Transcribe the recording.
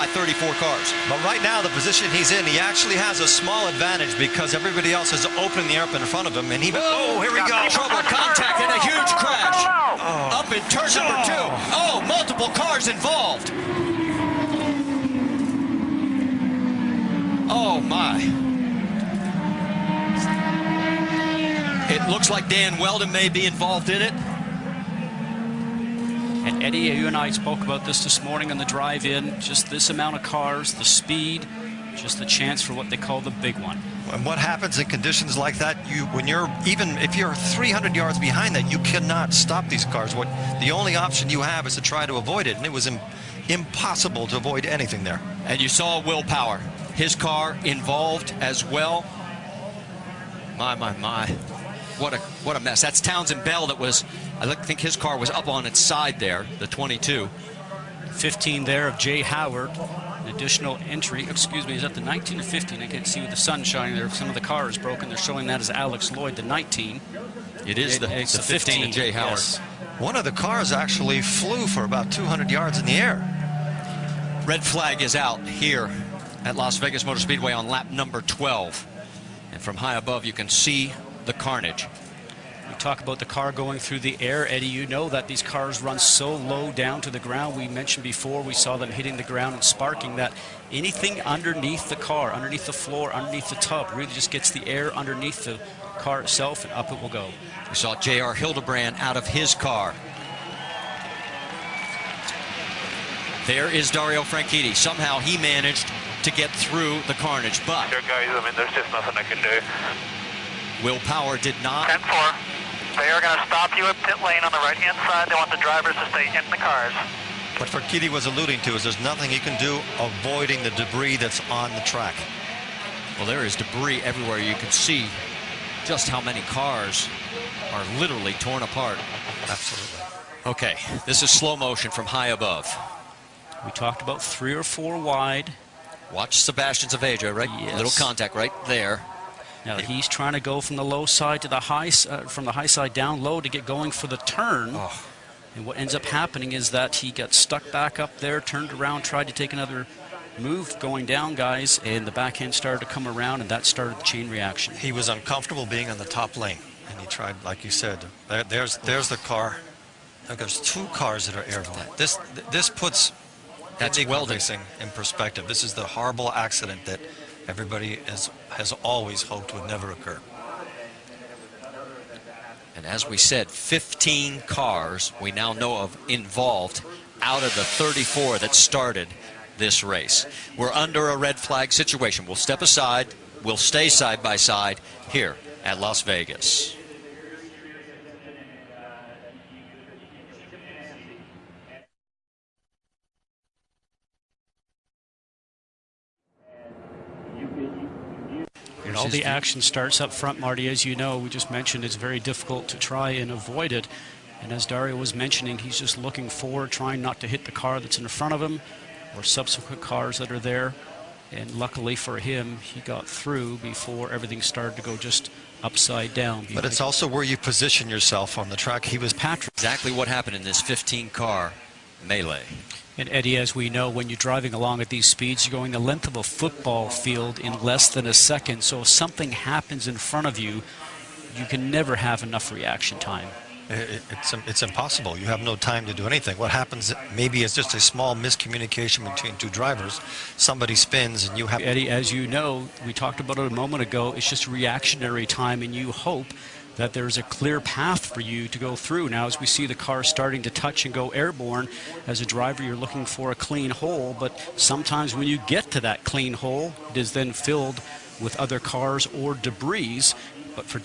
by 34 cars. But right now, the position he's in, he actually has a small advantage because everybody else is opening the air up in front of him. And he, oh, here we go. Trouble, contact, and a huge crash. Up in turn number 2. Oh, multiple cars involved. Oh, my. It looks like Dan Wheldon may be involved in it. And Eddie, you and I spoke about this morning on the drive-in. Just this amount of cars, the speed, just the chance for what they call the big one. And what happens in conditions like that, when you're, even if you're 300 yards behind that, you cannot stop these cars. The only option you have is to try to avoid it, and it was impossible to avoid anything there. And you saw Willpower, his car involved as well. My. What a mess. That's Townsend Bell that was, I think his car was up on its side there, the 22. 15 there of Jay Howard. An additional entry, excuse me, is that the 19 or 15? I can't see with the sun shining there. Some of the car is broken. They're showing that as Alex Lloyd, the 19. It is the 15 of Jay Howard. Yes. One of the cars actually flew for about 200 yards in the air. Red flag is out here at Las Vegas Motor Speedway on lap number 12. And from high above, you can see the carnage. We talk about the car going through the air. Eddie, you know that these cars run so low down to the ground. We mentioned before we saw them hitting the ground and sparking, that anything underneath the car, underneath the floor, underneath the tub, really just gets the air underneath the car itself, and up it will go. We saw J.R. Hildebrand out of his car. There is Dario Franchitti. Somehow he managed to get through the carnage, but There, guys, I mean, there's just nothing I can do. Willpower did not. 10-4. They are going to stop you at pit lane on the right-hand side. They want the drivers to stay in the cars. What Franchitti was alluding to is there's nothing he can do avoiding the debris that's on the track. Well, there is debris everywhere. You can see just how many cars are literally torn apart. Absolutely. Okay, this is slow motion from high above. We talked about 3 or 4 wide. Watch Sebastian Zaveja, right? Yes. Little contact right there. Now he's trying to go from the low side to the high, from the high side down low to get going for the turn. Oh. And what ends up happening is that he got stuck back up there, turned around, tried to take another move going down, guys, and the backhand started to come around, and that started the chain reaction. He was uncomfortable being on the top lane, and he tried, like you said, there's the car. There's 2 cars that are airborne. This puts Wheldon racing in perspective. This is the horrible accident that everybody has always hoped would never occur. And as we said, 15 cars we now know of involved out of the 34 that started this race. We're under a red flag situation. We'll step aside. We'll stay side by side here at Las Vegas. And all the action starts up front, Marty. As you know, we just mentioned it's very difficult to try and avoid it. And as Dario was mentioning, he's just looking forward, trying not to hit the car that's in front of him or subsequent cars that are there. And luckily for him, he got through before everything started to go just upside down. But it's also where you position yourself on the track. He was Patrick. Exactly what happened in this 15-car melee. And Eddie, as we know, when you're driving along at these speeds, you're going the length of a football field in less than a second. So if something happens in front of you, you can never have enough reaction time. It's impossible. You have no time to do anything. What happens maybe is just a small miscommunication between 2 drivers. Somebody spins and you have... Eddie, as you know, we talked about it a moment ago, it's just reactionary time, and you hope that there's a clear path for you to go through. Now, as we see the car starting to touch and go airborne, as a driver, you're looking for a clean hole, but sometimes when you get to that clean hole, it is then filled with other cars or debris. But for